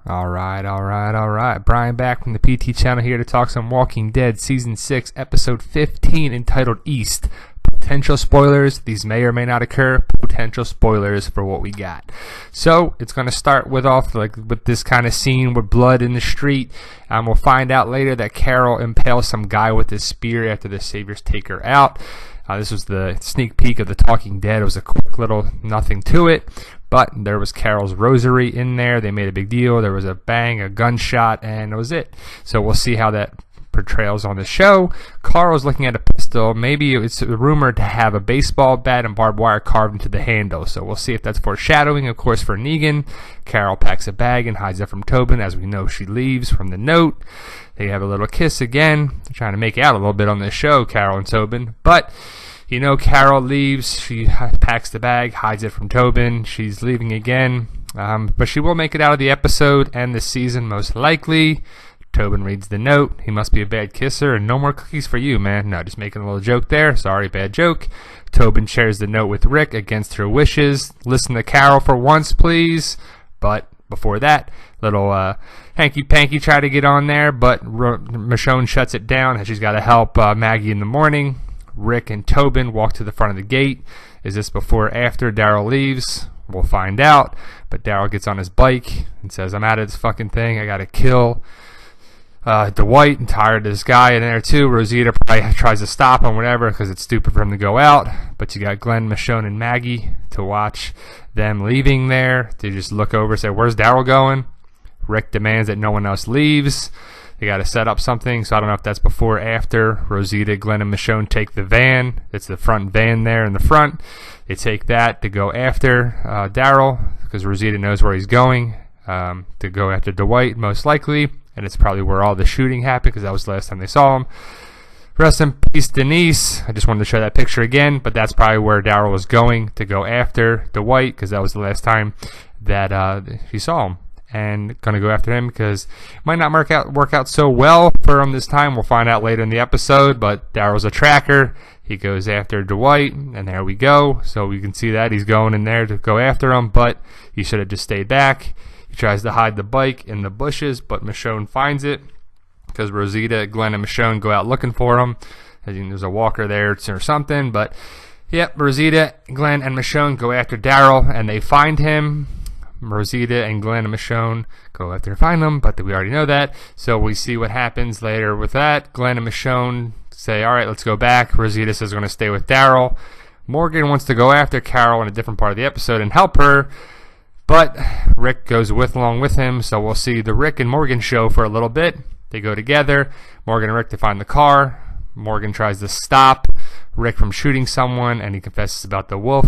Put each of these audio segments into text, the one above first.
All right. Brian back from the PT channel here to talk some Walking Dead Season 6, Episode 15, entitled East. Potential spoilers. These may or may not occur. Potential spoilers for what we got. So, it's going to start with this kind of scene with blood in the street. We'll find out later that Carol impales some guy with his spear after the Saviors take her out. This was the sneak peek of the Talking Dead. It was a quick little nothing to it. But there was Carol's rosary in there. They made a big deal. There was a bang, a gunshot, and that was it. So we'll see how that portrayals on the show. Carl's looking at a pistol. Maybe it's rumored to have a baseball bat and barbed wire carved into the handle. So we'll see if that's foreshadowing, of course, for Negan. Carol packs a bag and hides it from Tobin. As we know, she leaves from the note. They have a little kiss again. They're trying to make out a little bit on this show, Carol and Tobin. But Carol leaves. She packs the bag, hides it from Tobin. She's leaving again. But she will make it out of the episode and the season, most likely. Tobin reads the note. He must be a bad kisser, and no more cookies for you, man. No, just making a little joke there. Sorry, bad joke. Tobin shares the note with Rick against her wishes. Listen to Carol for once, please. But before that, little hanky-panky try to get on there, but Michonne shuts it down, and she's got to help Maggie in the morning. Rick and Tobin walk to the front of the gate. Is this before or after Daryl leaves? We'll find out. But Daryl gets on his bike and says, I'm out of this fucking thing. I gotta kill Dwight. I'm tired of this guy in there too. Rosita probably tries to stop him, whatever, because it's stupid for him to go out. But you got Glenn, Michonne, and Maggie to watch them leaving there. They just look over and say, where's Daryl going? Rick demands that no one else leaves. They got to set up something, so I don't know if that's before or after. Rosita, Glenn, and Michonne take the van. It's the front van there in the front. They take that to go after Daryl, because Rosita knows where he's going, to go after Dwight, most likely. And it's probably where all the shooting happened, because that was the last time they saw him. Rest in peace, Denise. I just wanted to show that picture again, but that's probably where Daryl was going to go after Dwight, because that was the last time that he saw him. And going to go after him because it might not work out so well for him this time. We'll find out later in the episode, but Daryl's a tracker. He goes after Dwight, and there we go. So we can see that he's going in there to go after him, but he should have just stayed back. He tries to hide the bike in the bushes, but Michonne finds it because Rosita, Glenn, and Michonne go out looking for him. I think there's a walker there or something, but yep, Rosita, Glenn, and Michonne go after Daryl, and they find him. Rosita and Glenn and Michonne go after and find them, but we already know that. So we see what happens later with that. Glenn and Michonne say, all right, let's go back. Rosita says we're going to stay with Daryl. Morgan wants to go after Carol in a different part of the episode and help her, but Rick goes along with him. So we'll see the Rick and Morgan show for a little bit. They go together. Morgan and Rick to find the car. Morgan tries to stop Rick from shooting someone, and he confesses about the wolf.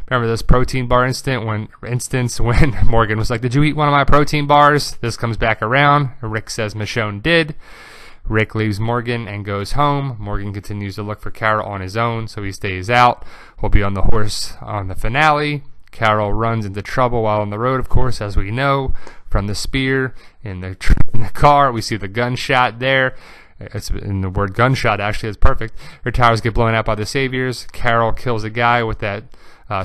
Remember this protein bar instance when Morgan was like, did you eat one of my protein bars? This comes back around. Rick says Michonne did. Rick leaves Morgan and goes home. Morgan continues to look for Carol on his own, so he stays out. He'll be on the horse on the finale. Carol runs into trouble while on the road, of course, as we know, from the spear in the car. We see the gunshot there. It's in the word gunshot, actually, is perfect. Her towers get blown out by the Saviors. Carol kills a guy with that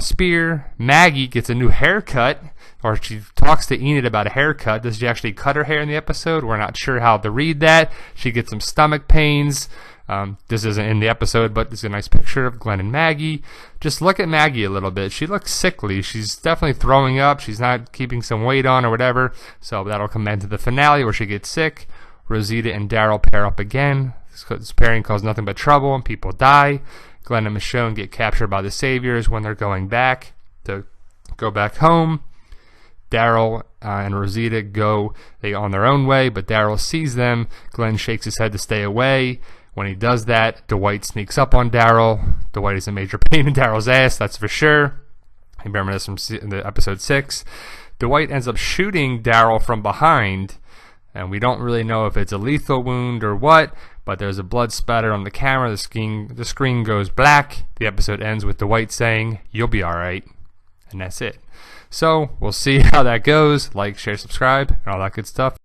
spear. Maggie gets a new haircut, or she talks to Enid about a haircut. Does she actually cut her hair in the episode? We're not sure how to read that. She gets some stomach pains. This isn't in the episode, but it's a nice picture of Glenn and Maggie. Just look at Maggie a little bit. She looks sickly. She's definitely throwing up. She's not keeping some weight on or whatever. So that'll come into the finale where she gets sick. Rosita and Daryl pair up again. This pairing caused nothing but trouble and people die. Glenn and Michonne get captured by the Saviors when they're going back to go back home. Daryl and Rosita go on their own way, but Daryl sees them. Glenn shakes his head to stay away. When he does that, Dwight sneaks up on Daryl. Dwight is a major pain in Daryl's ass, that's for sure. I remember this from the episode 6. Dwight ends up shooting Daryl from behind, and we don't really know if it's a lethal wound or what, but there's a blood spatter on the camera. The screen goes black. The episode ends with Dwight saying, "You'll be alright." And that's it. So, we'll see how that goes. Like, share, subscribe, and all that good stuff.